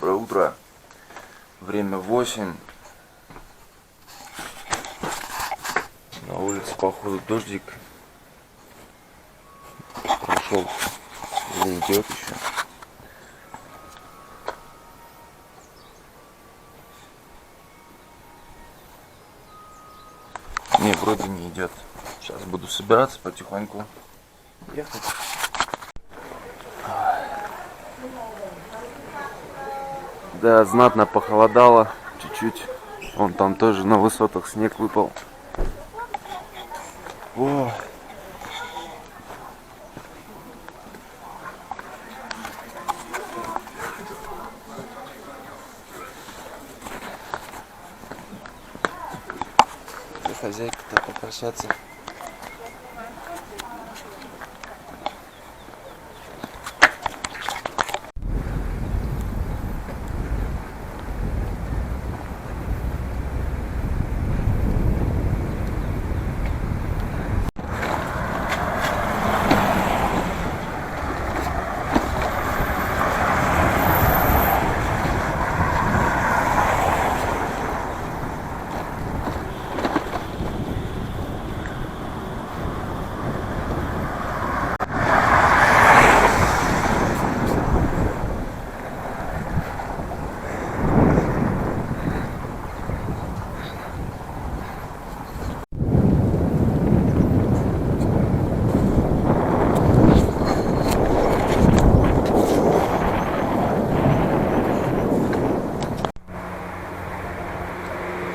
Доброе утро. Время 8. На улице, походу, дождик прошел. Или идет еще. Не, вроде не идет. Сейчас буду собираться потихоньку ехать. Да, знатно похолодало чуть-чуть. Вон там тоже на высотах снег выпал. О. Хозяйка-то попрощаться.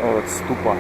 Вот ступа.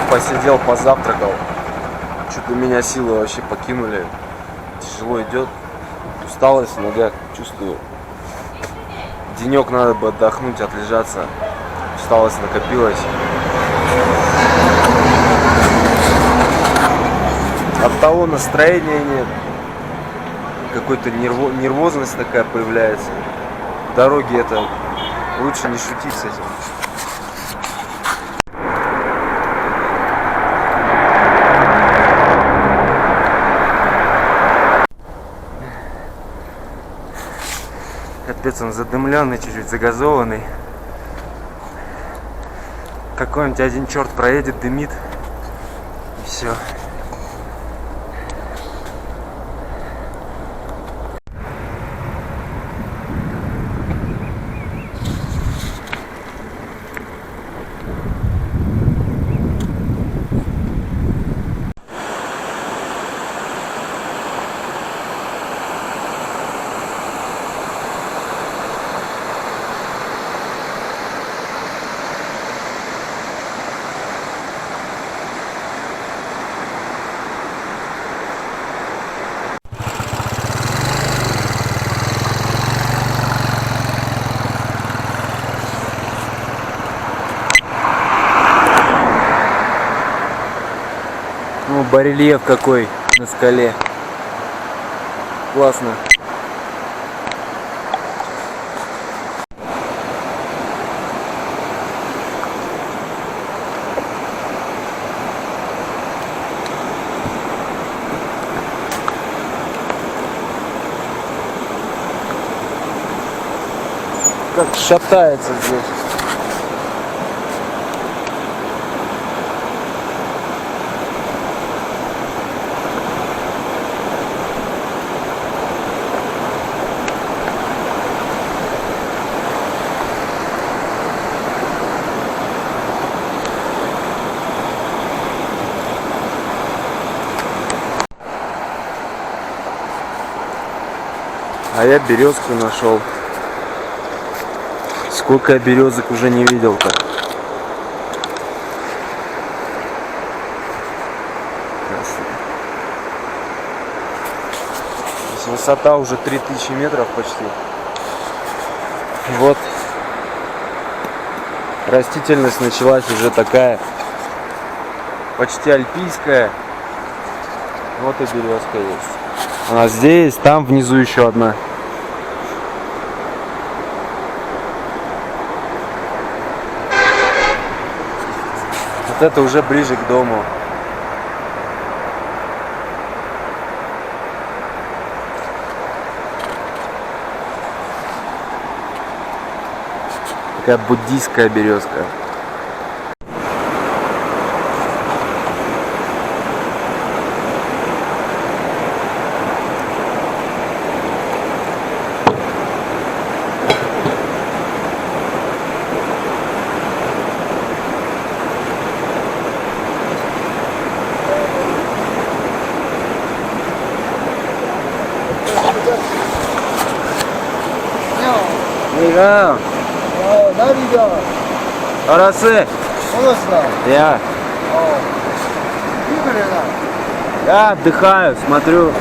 Посидел, позавтракал. Что-то меня силы вообще покинули. Тяжело идет. Усталость в ногах чувствую. Денек надо бы отдохнуть, отлежаться. Усталость накопилась. От того настроения нет. Какой-то нервозность такая появляется. Дороги это лучше не шутить с этим. Капец, он задымленный, чуть-чуть загазованный. Какой-нибудь один черт проедет, дымит. И все. Ну, барельеф какой на скале. Классно. как шатается здесь. А я березку нашел. Сколько я березок уже не видел-то. Здесь высота уже 3000 метров почти. Вот. Растительность началась уже такая почти альпийская. Вот и березка есть. Она здесь, там внизу еще одна. Вот это уже ближе к дому. Такая буддийская березка. Нигау. Орасы. Я. Я отдыхаю, смотрю.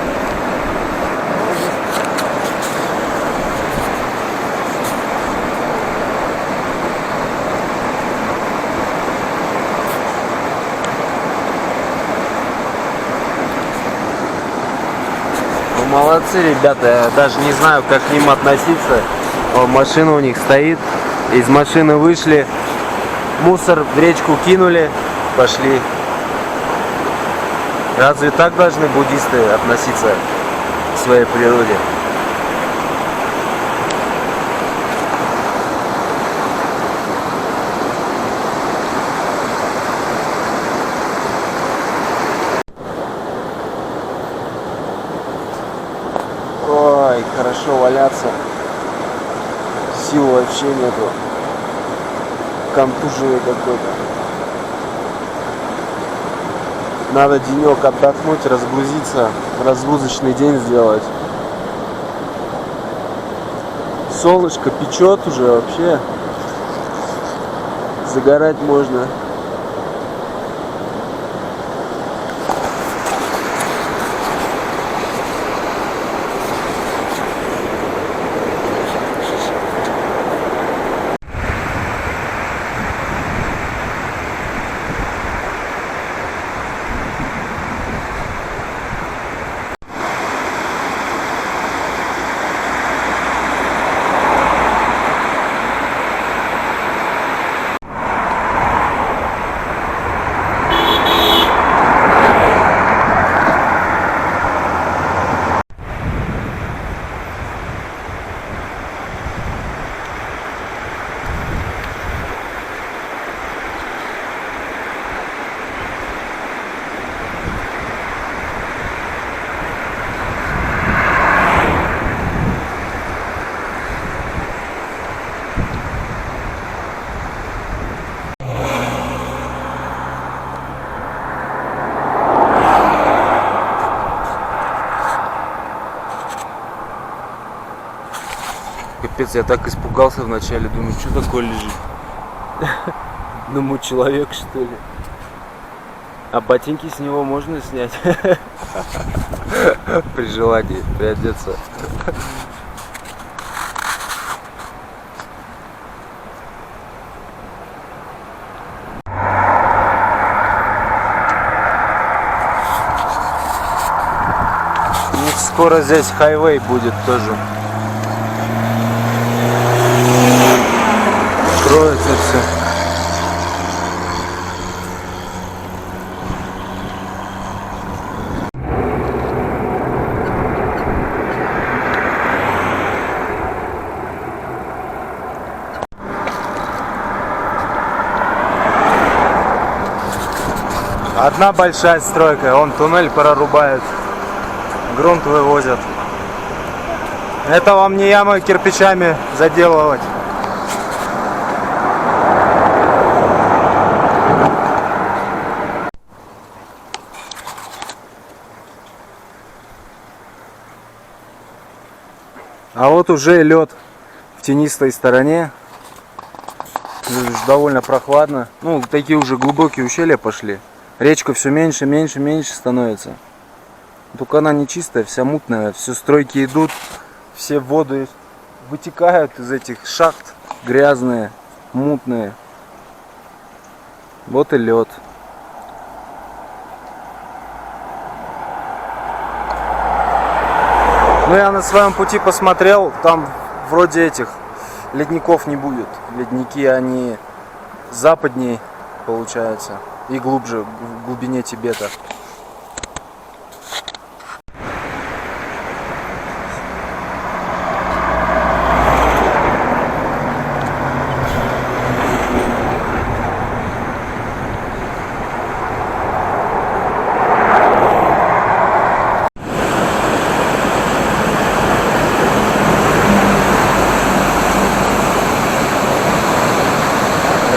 Ну, молодцы, ребята, я даже не знаю, как к ним относиться. О, машина у них стоит. Из машины вышли, мусор в речку кинули, пошли. Разве так должны буддисты относиться к своей природе? Ой, хорошо валяться. Сил вообще нету. Контуженный какой-то. Надо денек отдохнуть, разгрузиться, разгрузочный день сделать. Солнышко печет уже вообще. Загорать можно. Капец, я так испугался вначале, думаю, что такое лежит? Думаю, человек, что ли? А ботинки с него можно снять? При желании приодеться. Скоро здесь хайвей будет тоже. Строится все. Одна большая стройка, он туннель прорубает, грунт вывозят. Это вам не ямы кирпичами заделывать. А вот уже лед в тенистой стороне. Довольно прохладно. Ну, такие уже глубокие ущелья пошли. Речка все меньше, меньше, меньше становится. Только она не чистая, вся мутная. Все стройки идут, все воды вытекают из этих шахт. Грязные, мутные. Вот и лед. Ну, я на своем пути посмотрел, там вроде этих ледников не будет. Ледники, они западнее, получается, и глубже, в глубине Тибета.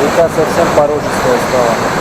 Река совсем порожистая стала.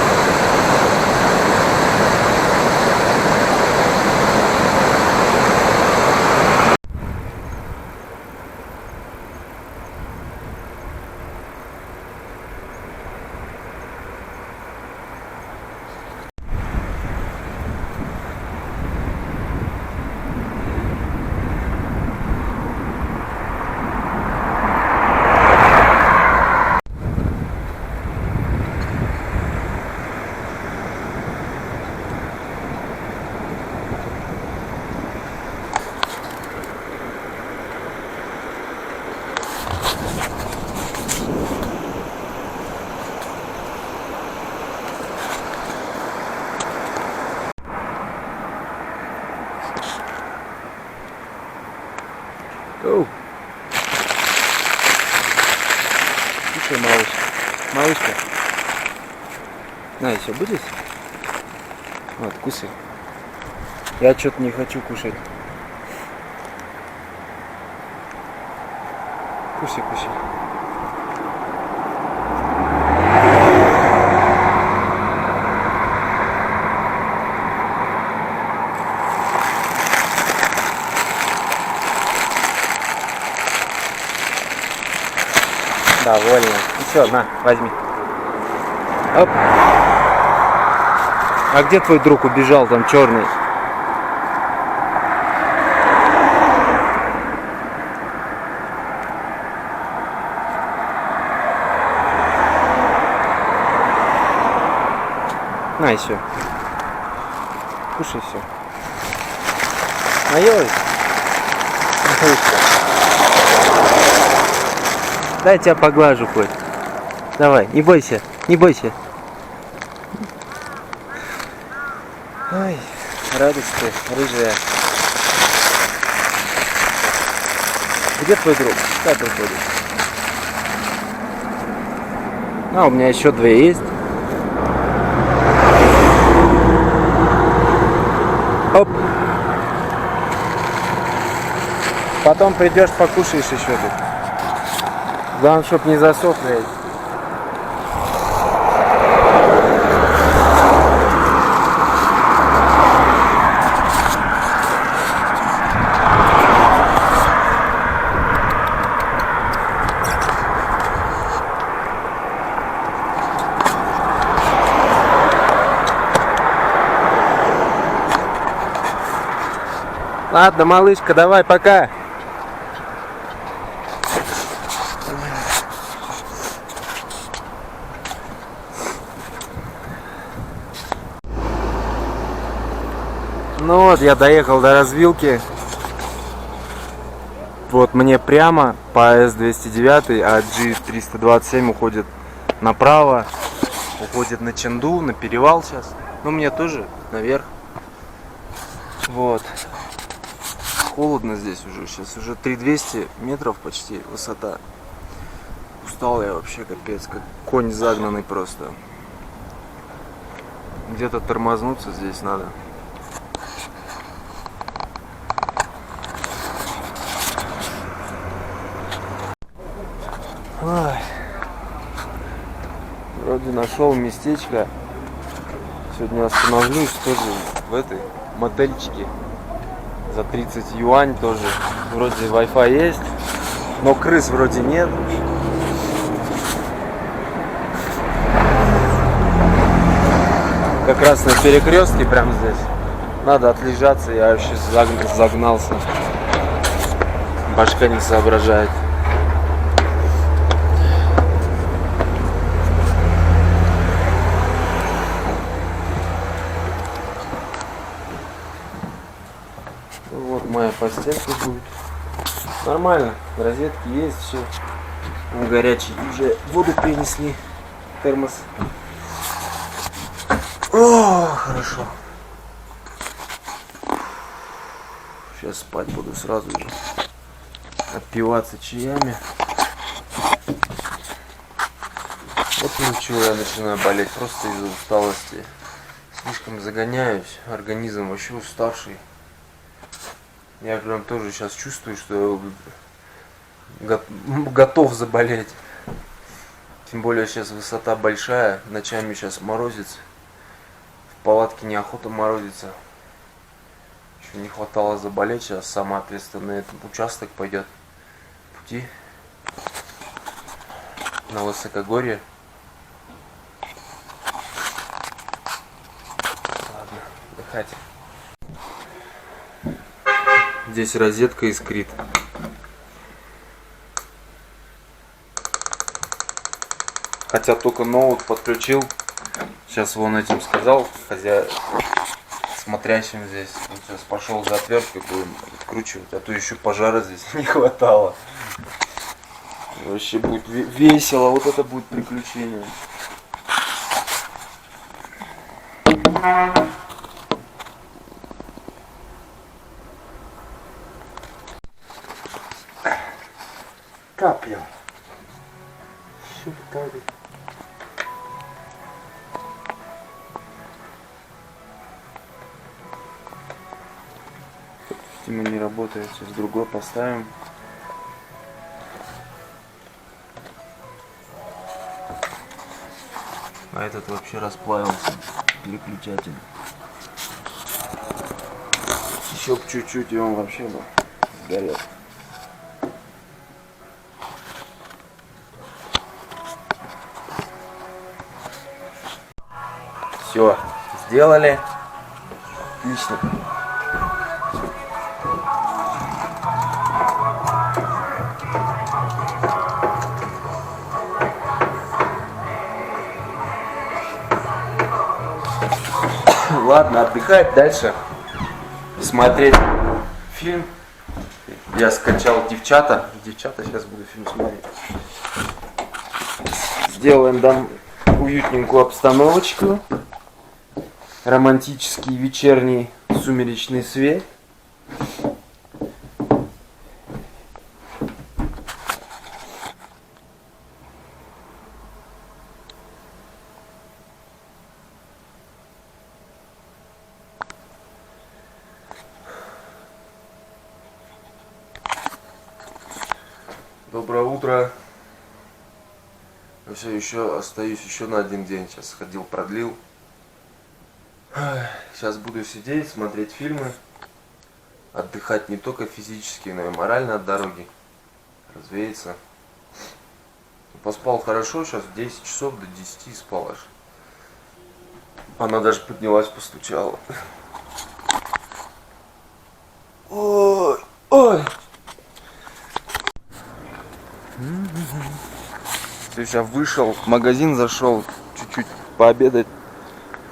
Оу. Слушай, малыш. Малышка. На, еще будешь? Вот, кушай. Я что-то не хочу кушать. Кушай, кушай. Довольно. Все, на, возьми. Оп. А где твой друг убежал, там черный? На, еще. Кушай все. Наелась? Дай я тебя поглажу хоть. Давай, не бойся, не бойся. Ой, радость ты, рыжая. Где твой друг? Как приходит? А, у меня еще две есть. Оп. Потом придешь, покушаешь еще тут. Главное, чтоб не засохли. Ладно, малышка, давай, пока. Ну вот, я доехал до развилки. Вот мне прямо по С-209, а G-327 уходит направо, уходит на Ченду, на перевал сейчас. Ну, мне тоже наверх. Вот. Холодно здесь уже, сейчас уже 3200 метров почти высота. Устал я вообще, капец, как конь загнанный просто. Где-то тормознуться здесь надо. Ой. Вроде нашел местечко. Сегодня остановлюсь тоже в этой мотельчике. За 30 юань тоже. Вроде Wi-Fi есть, но крыс вроде нет. Как раз на перекрестке прям здесь. Надо отлежаться, я вообще загнался. Башка не соображает. Вот моя постелька будет. Нормально, розетки есть, все. Горячий уже воду принесли. Термос. О, хорошо. Сейчас спать буду сразу же. Отпиваться чаями. Вот ничего, я начинаю болеть просто из-за усталости. Слишком загоняюсь, организм вообще уставший. Я прям тоже сейчас чувствую, что готов заболеть. Тем более сейчас высота большая, ночами сейчас морозец. В палатке неохота морозиться. Еще не хватало заболеть, сейчас самый ответственный участок пойдет пути на высокогорье. Ладно, отдыхать. Здесь розетка искрит. Хотя только ноут подключил. Сейчас вон этим сказал, хотя смотрящим здесь. Он сейчас пошел за отверткой, будем откручивать, а то еще пожара здесь не хватало. Вообще будет весело, вот это будет приключение. Капля. Тема не работает, сейчас другой поставим. А этот вообще расплавился, переключатель. Еще б чуть-чуть, и он вообще бы сгорел. Все, сделали. Отлично. Ладно, отдыхать дальше. Смотреть фильм. Я скачал «Девчата». Девчата, сейчас буду фильм смотреть. Сделаем там уютненькую обстановочку. Романтический вечерний сумеречный свет. Доброе утро. Я все еще остаюсь еще на один день. Сейчас сходил, продлил. Сейчас буду сидеть, смотреть фильмы, отдыхать не только физически, но и морально от дороги, развеяться. Поспал хорошо, сейчас 10 часов до 10 спал аж. Она даже поднялась, постучала. Ой, ой. Я вышел, в магазин зашел, чуть-чуть пообедать.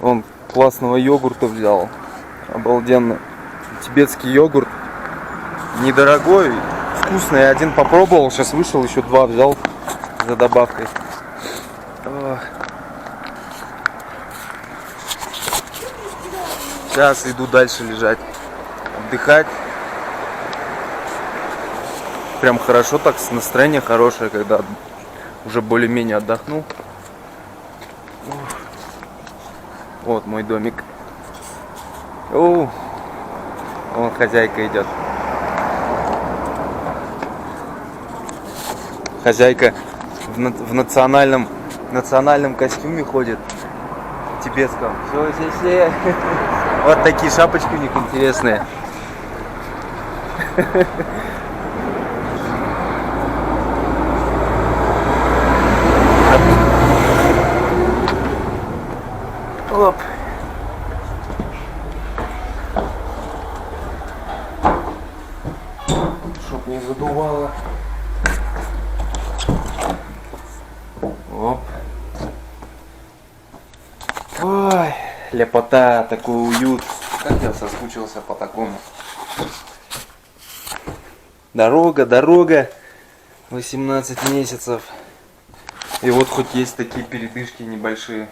Он классного йогурта взял. Обалденно. Тибетский йогурт. Недорогой, вкусный. Я один попробовал, сейчас вышел, еще два взял за добавкой. Сейчас иду дальше лежать, отдыхать. Прям хорошо так, настроение хорошее, когда уже более-менее отдохнул. Вот мой домик. О, вон хозяйка идет. Хозяйка в национальном костюме ходит. Тибетском. Все. Вот такие шапочки у них интересные. Оп. Чтоб не задувало. Оп. Ой, лепота, такой уют. Как я соскучился по такому. Дорога. 18 месяцев. И вот хоть есть такие передышки небольшие.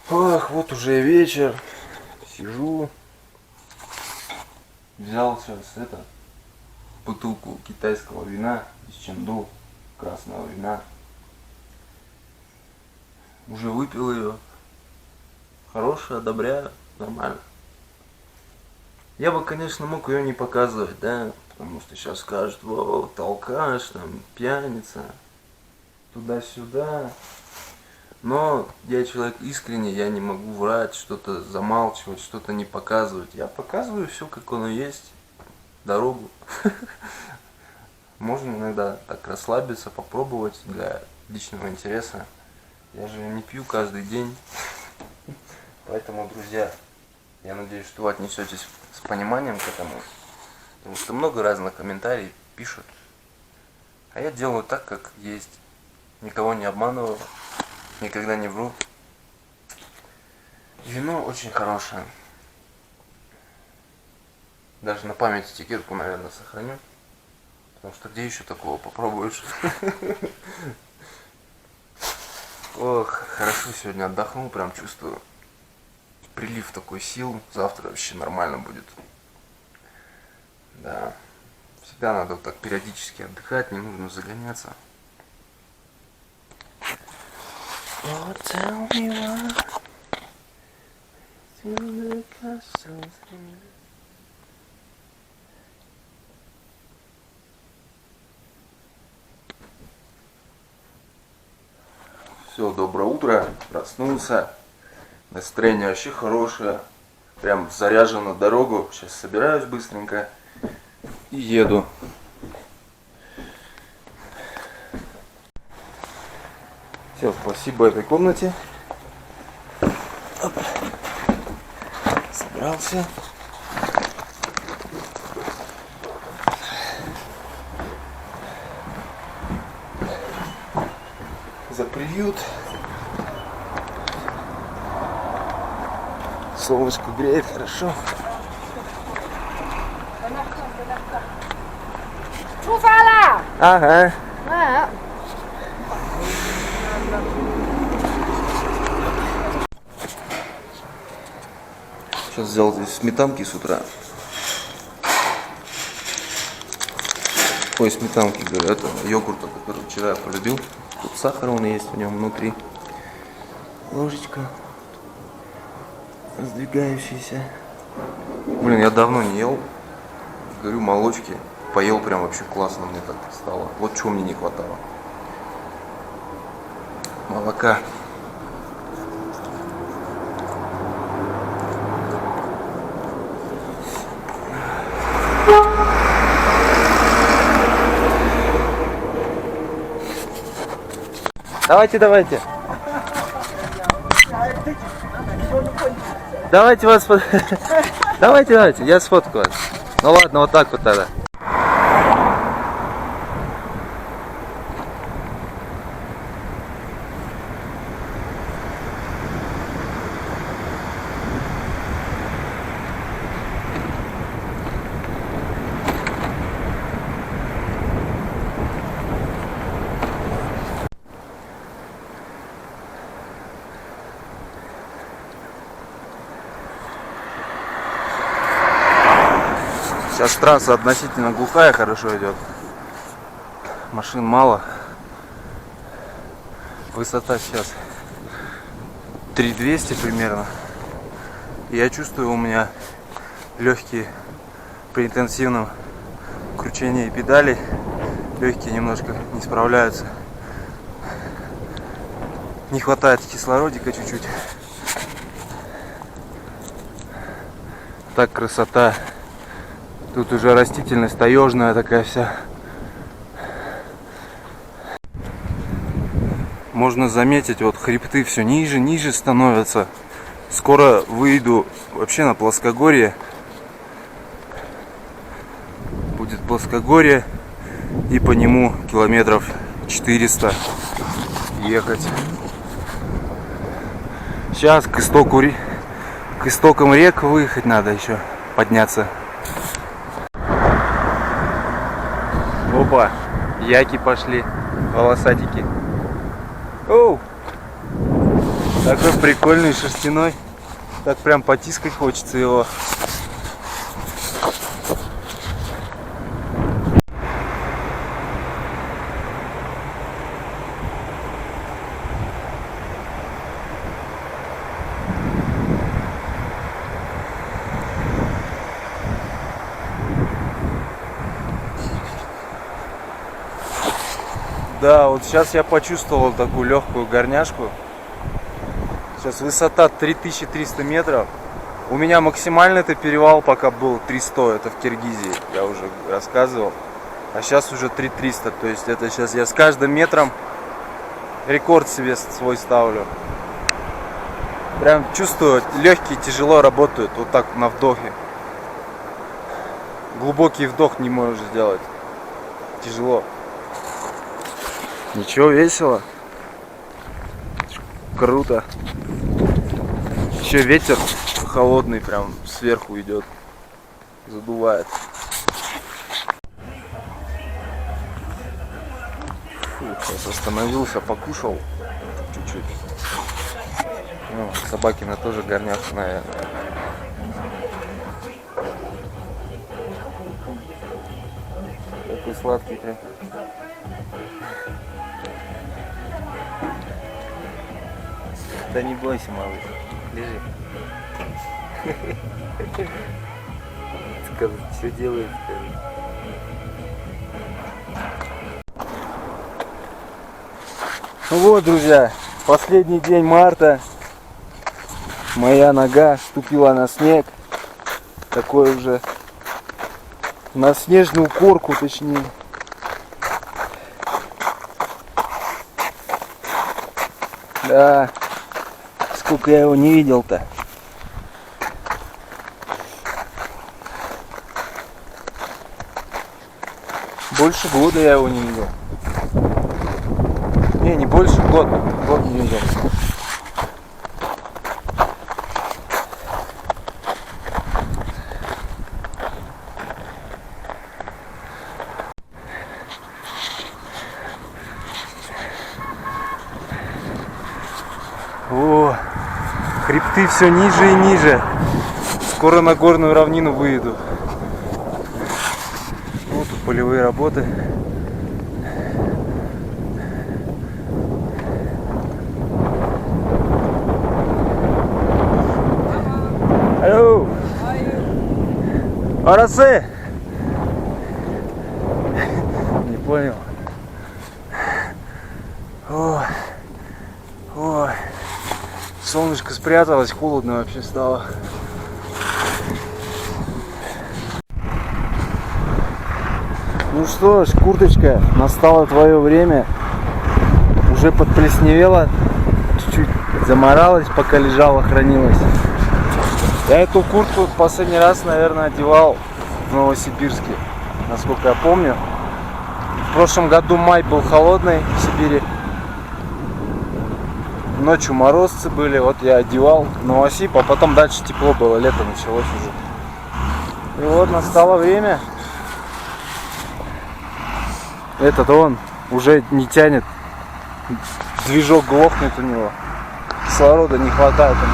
Ох, вот уже вечер. Сижу. Взял сейчас бутылку китайского вина из Чэнду, красного вина. Уже выпил ее. Хорошая, одобряю, нормально. Я бы, конечно, мог ее не показывать, да, потому что сейчас скажут: о, толкаш, там, пьяница, туда-сюда. Но я человек искренний, я не могу врать, что-то замалчивать, что-то не показывать. Я показываю все, как оно есть, дорогу. Можно иногда так расслабиться, попробовать для личного интереса. Я же не пью каждый день. Поэтому, друзья, я надеюсь, что вы отнесетесь с пониманием к этому. Потому что много разных комментариев пишут. А я делаю так, как есть. Никого не обманываю. Никогда не вру. Вино очень хорошее. Даже на память этикетку, наверное, сохраню. Потому что где еще такого попробуешь? Ох, хорошо сегодня отдохнул, прям чувствую прилив такой сил. Завтра вообще нормально будет. Да. Всегда надо вот так периодически отдыхать, не нужно загоняться. Oh, tell me why. Все, доброе утро. Проснулся. Настроение вообще хорошее. Прям заряжен на дорогу. Сейчас собираюсь быстренько и еду. Все, спасибо этой комнате. Оп. Собрался. За приют. Солнышко греет хорошо. Ага. Сейчас взял здесь сметанки с утра. Ой, сметанки, говорю, это йогурта, который вчера я полюбил. Тут сахар он есть в нем внутри. Ложечка раздвигающаяся. Блин, я давно не ел. Говорю, молочки. Поел прям вообще классно, мне так стало. Вот чего мне не хватало. Молока. Давайте. Давайте вас... Давайте, я сфоткаю вас. Ну ладно, вот так вот тогда. Сейчас трасса относительно глухая, хорошо идет. Машин мало. Высота сейчас 3200 примерно. И я чувствую, у меня легкие при интенсивном кручении педалей. Легкие немножко не справляются. Не хватает кислородика чуть-чуть. Так красота. Тут уже растительность таежная такая вся. Можно заметить, вот хребты все ниже, ниже становятся. Скоро выйду вообще на плоскогорье. Будет плоскогорье. И по нему километров 400 ехать. Сейчас к истокам рек выехать надо еще, подняться. Опа, яки пошли, волосатики. Оу! Такой прикольный, шерстяной. Так прям потискать хочется его. Да, вот сейчас я почувствовал такую легкую горняшку. Сейчас высота 3300 метров. У меня максимальный это перевал пока был 300, это в Киргизии, я уже рассказывал. А сейчас уже 3300, то есть это сейчас я с каждым метром рекорд себе свой ставлю. Прям чувствую, легкие тяжело работают, вот так на вдохе. Глубокий вдох не можешь сделать, тяжело. Ничего, весело. Круто. Еще ветер холодный прям сверху идет. Задувает. Фу, сейчас остановился, покушал чуть-чуть. Ну, собакина тоже горняшка, наверное. Такой сладкий прям. Да не бойся, малыш. Лежи. Скажи, что делает, скажи. Ну вот, друзья, последний день марта. Моя нога ступила на снег. Такой уже на снежную корку, точнее. Да. Сколько я его не видел-то. Больше года я его не видел. Не больше, год не видел. О, хребты все ниже и ниже. Скоро на горную равнину выйду. Вот тут полевые работы. Алло! Арасы! Не понял. Ой. Ой. Солнышко спряталось, холодно вообще стало. Ну что ж, курточка, настало твое время. Уже подплесневела, чуть-чуть заморалась, пока лежала, хранилась. Я эту куртку последний раз, наверное, одевал в Новосибирске, насколько я помню. В прошлом году май был холодный в Сибири. Ночью морозцы были, вот я одевал в Новосиб, а потом дальше тепло было, лето началось уже. И вот настало время. Этот он уже не тянет, движок глохнет у него, кислорода не хватает ему.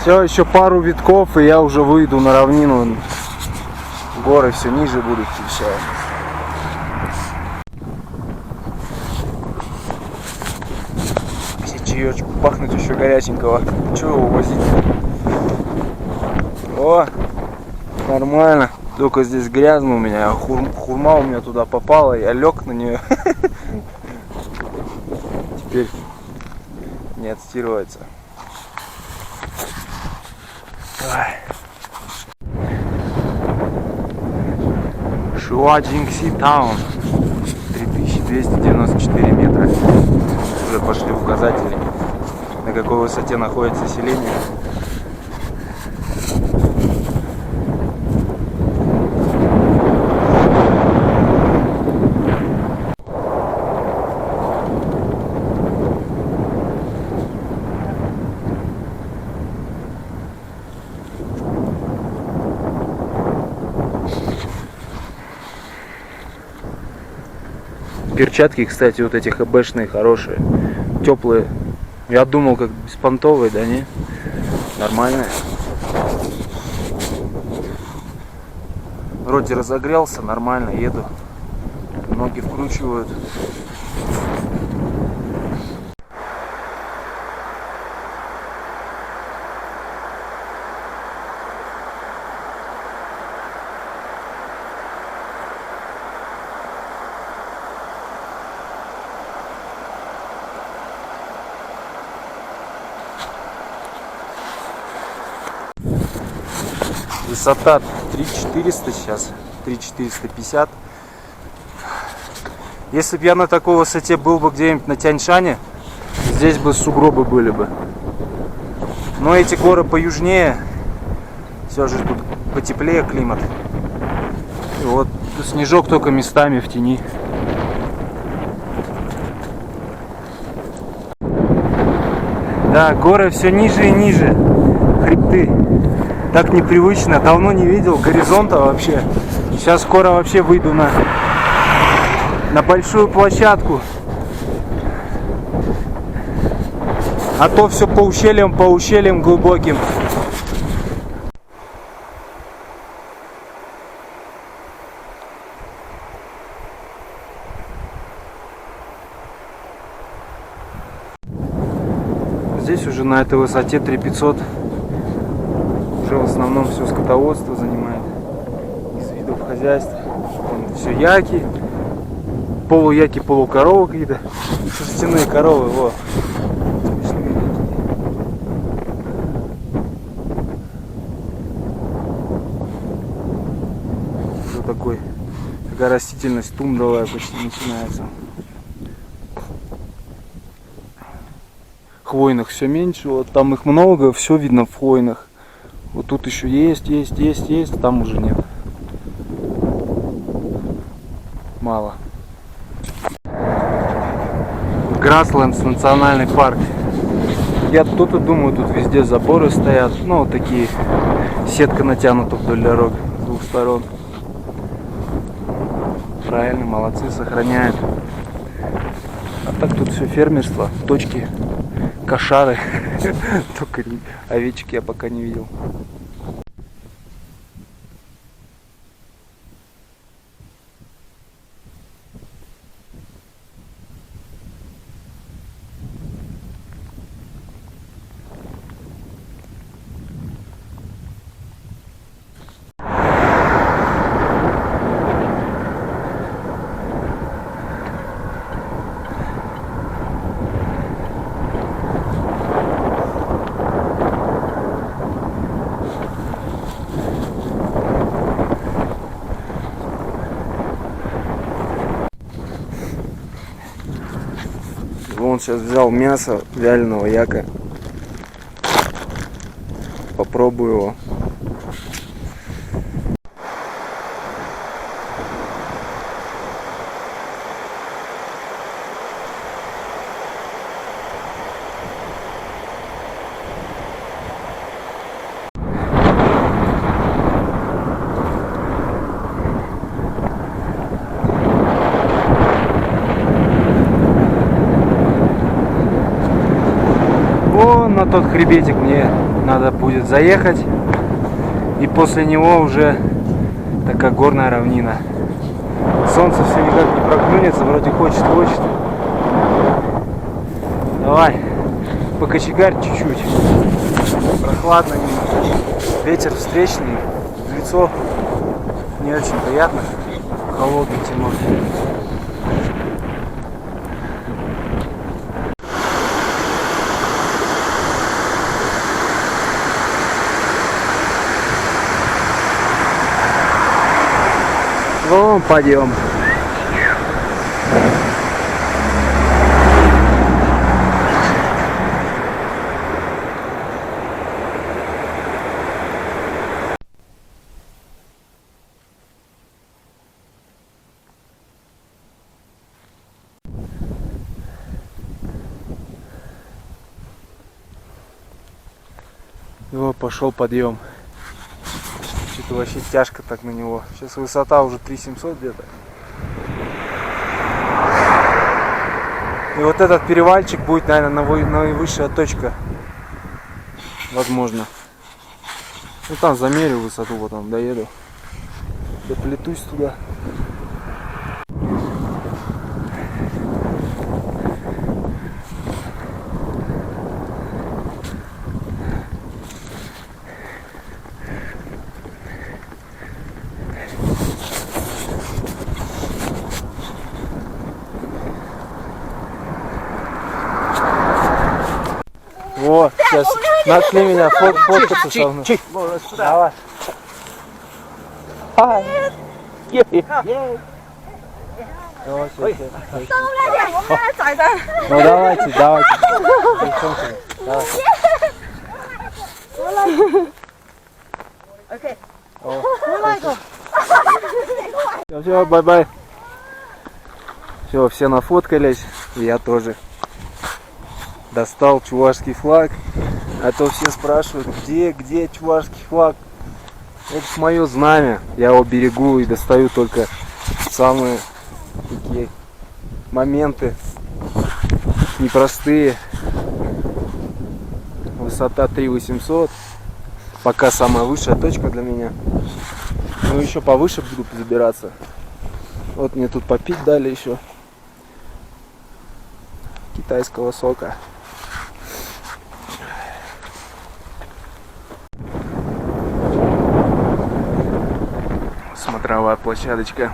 Все, еще пару витков, и я уже выйду на равнину. Горы все ниже будут еще. Если чаечку пахнуть еще горяченького. Чего его возить? О, нормально. Только здесь грязно у меня. Хурма у меня туда попала, я лег на нее. Теперь не отстирывается. Шуаджингси таун. 3294 метра. Уже пошли указатели, на какой высоте находится селение. Перчатки, кстати, вот эти ХБшные хорошие, теплые. Я думал, как беспонтовые, да не? Нормальные. Вроде разогрелся, нормально, еду. Ноги вкручивают. Высота 3400 сейчас, 3450. Если бы я на такой высоте был бы где-нибудь на Тяньшане, здесь бы сугробы были бы. Но эти горы поюжнее, все же тут потеплее климат. И вот снежок только местами в тени. Да, горы все ниже и ниже, хребты. Так непривычно, давно не видел горизонта вообще. Сейчас скоро вообще выйду на большую площадку. А то все по ущельям глубоким. Здесь уже на этой высоте 3500. Уже в основном все скотоводство занимает из видов хозяйства. Все яки, полуяки, полукоровы какие-то, шерстяные коровы, вот. Уже такая растительность тундровая почти начинается. Хвойных все меньше, вот там их много, все видно в хвойных. Вот тут еще есть, а там уже нет. Мало. Граслендс национальный парк. Я тут думаю, тут везде заборы стоят. Ну, вот такие, сетка натянута вдоль дорог с двух сторон. Правильно, молодцы, сохраняют. А так тут все фермерство, точки, кошары. Только овечек я пока не видел. Вон сейчас взял мясо вяленого яка. Попробую его. На тот хребетик мне надо будет заехать. И после него уже такая горная равнина. Солнце все никак не проклюнется, вроде хочет. Давай, покочегарь чуть-чуть. Прохладно немного. Ветер встречный, в лицо не очень приятно. Холодный Тимур. Вон пойдем. Вот пошел подъем. Что-то вообще тяжко так на него. Сейчас высота уже 3700 где-то. И вот этот перевальчик будет, наверное, наивысшая точка. Возможно. Ну там замерю высоту, вот там доеду. Доплетусь туда. Вот, сейчас нашли меня, фоткаться со мной. Давай. Ну давайте. Девчонки, давай. Все, бай-бай. Все нафоткались, и я тоже. Достал чувашский флаг, а то все спрашивают, где чувашский флаг. Это мое знамя, я его берегу и достаю только самые такие моменты непростые. Высота 3800, пока самая высшая точка для меня. Ну еще повыше буду забираться. Вот мне тут попить дали еще китайского сока. Смотровая площадочка.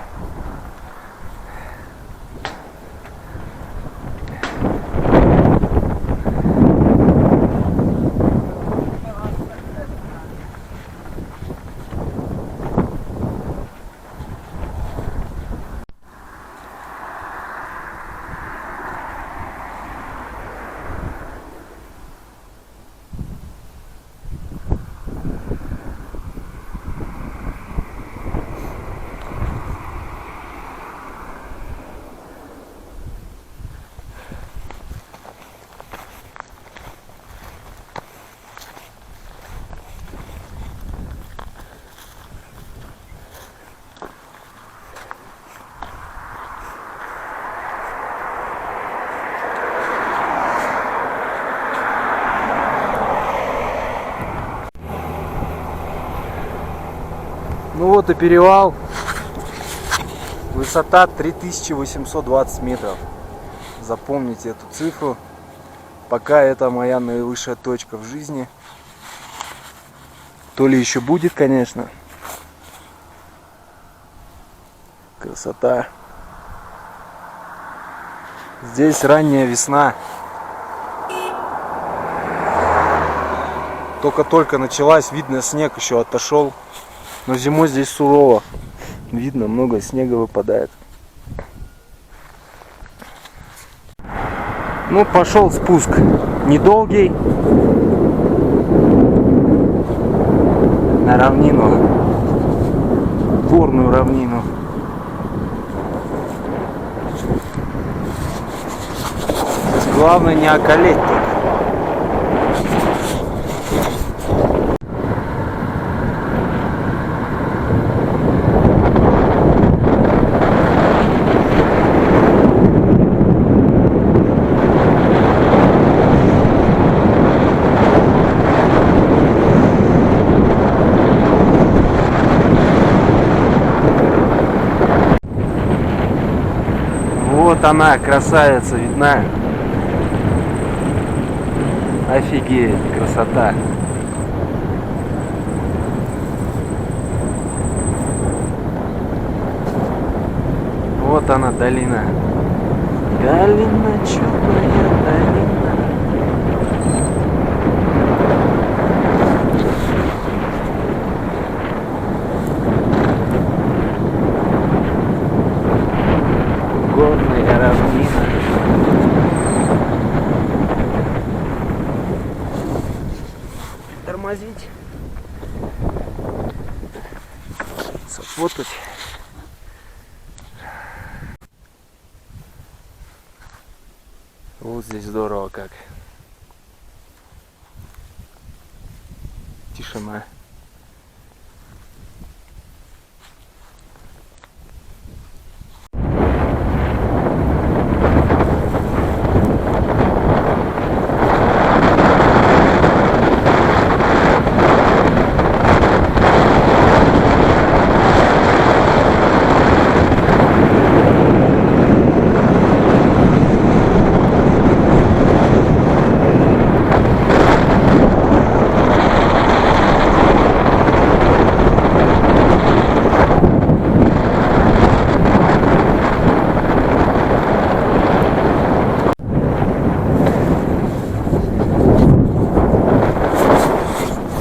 Ну вот и перевал. Высота 3820 метров. Запомните эту цифру. Пока это моя наивысшая точка в жизни. То ли еще будет, конечно. Красота. Здесь ранняя весна. Только-только началась, видно, снег еще отошел. Но зимой здесь сурово. Видно, много снега выпадает. Ну, пошел спуск. Недолгий. На равнину. Горную равнину. Главное не околеть только. Вот она, красавица, видна. Офигеть, красота. Вот она, долина. Долина, чудная долина. Горная равнина. Тормозить. Сфотать. Вот здесь здорово как. Тишина.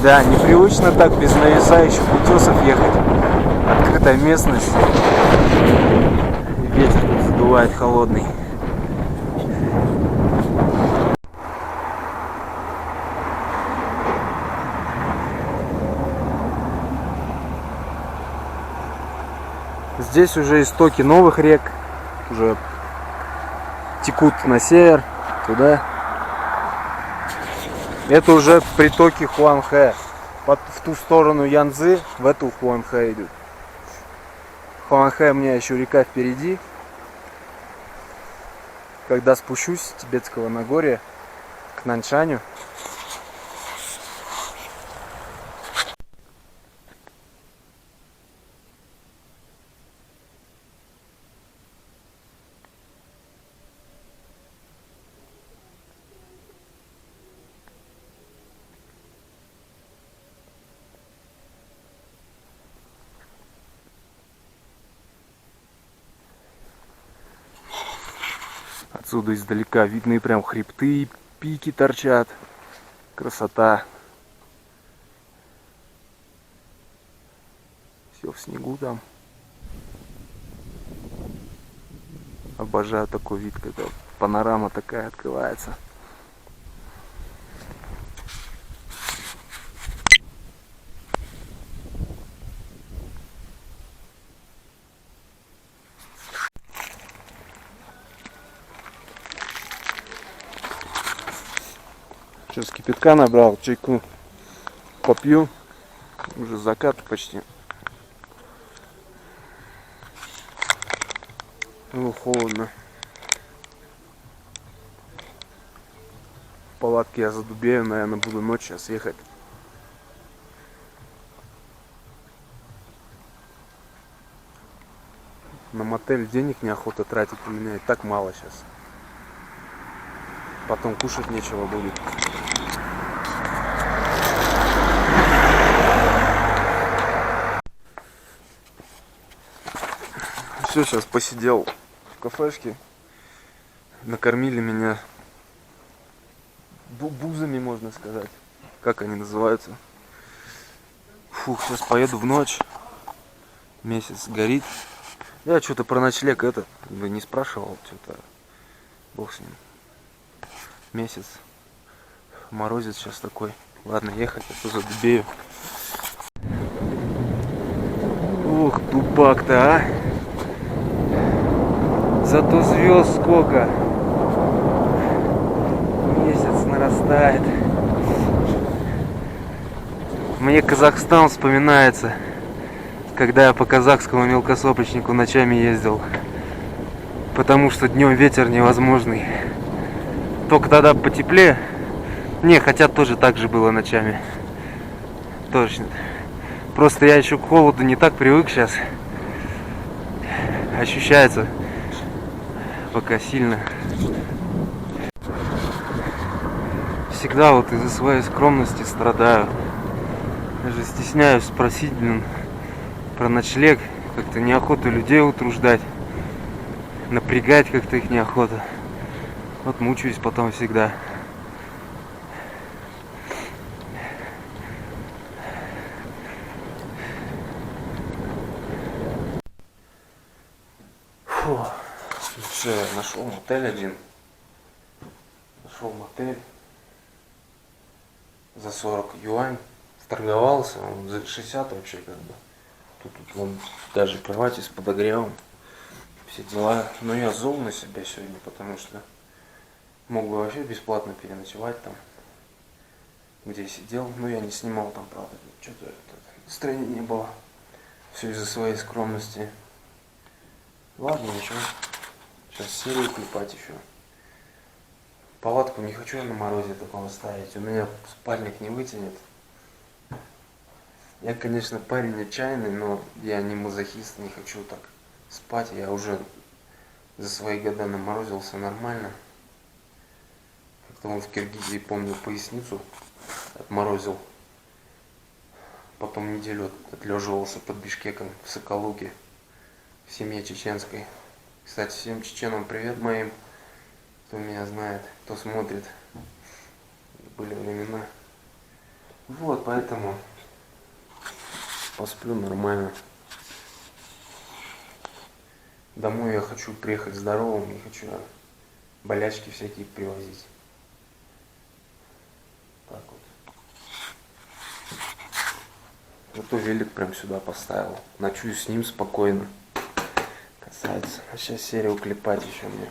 Да, непривычно так без нависающих утесов ехать. Открытая местность. Ветер тут задувает холодный. Здесь уже истоки новых рек. Уже текут на север, туда. Это уже притоки Хуанхэ. В ту сторону Янцзы, в эту Хуанхэ идут. Хуанхэ у меня еще река впереди. Когда спущусь с Тибетского Нагорья к Наньшаню. Отсюда издалека видны прям хребты, пики торчат. Красота. Все в снегу там. Обожаю такой вид, когда панорама такая открывается. Сейчас кипятка набрал, чайку попью. Уже закат почти. Ну, холодно. В палатке я задубею, наверное, буду ночь сейчас ехать. На мотель денег неохота тратить, у меня и так мало сейчас. Потом кушать нечего будет. Все, сейчас посидел в кафешке. Накормили меня бузами, можно сказать. Как они называются? Фух, сейчас поеду в ночь. Месяц горит. Я что-то про ночлег не спрашивал. Что-то бог с ним. Месяц. Морозец сейчас такой. Ладно, ехать, а то задубею. Ух, тупак-то, а! Зато звезд сколько! Месяц нарастает. Мне Казахстан вспоминается, когда я по казахскому мелкосопочнику ночами ездил. Потому что днем ветер невозможный. Только тогда потеплее. Не, хотя тоже так же было ночами. Точно. Просто я еще к холоду не так привык сейчас. Ощущается пока сильно. Всегда вот из-за своей скромности страдаю. Даже стесняюсь спросить, про ночлег. Как-то неохота людей утруждать. Напрягать как-то их неохота. Вот мучаюсь потом всегда. Фу. Ну все, я нашел мотель один. Нашел мотель за 40 юань. Торговался, он за 60 вообще как бы. Тут вон даже кровати с подогревом. Все дела. Но я зол на себя сегодня, потому что мог бы вообще бесплатно переночевать там, где я сидел. Но я не снимал там, правда. Что-то настроения не было. Все из-за своей скромности. Ладно, ничего. Сейчас серию клепать еще. Палатку не хочу я на морозе такого ставить. У меня спальник не вытянет. Я, конечно, парень отчаянный, но я не мазохист, не хочу так спать. Я уже за свои года наморозился нормально. Как-то он в Киргизии, помню, поясницу отморозил. Потом неделю отлеживался под Бишкеком в Соколуке, в семье чеченской. Кстати, всем чеченам привет моим, кто меня знает, кто смотрит. Были времена. Вот, поэтому посплю нормально. Домой я хочу приехать здоровым, не хочу болячки всякие привозить. Так вот. Зато велик прям сюда поставил. Ночую с ним спокойно. Красавица. А сейчас серию клепать еще мне.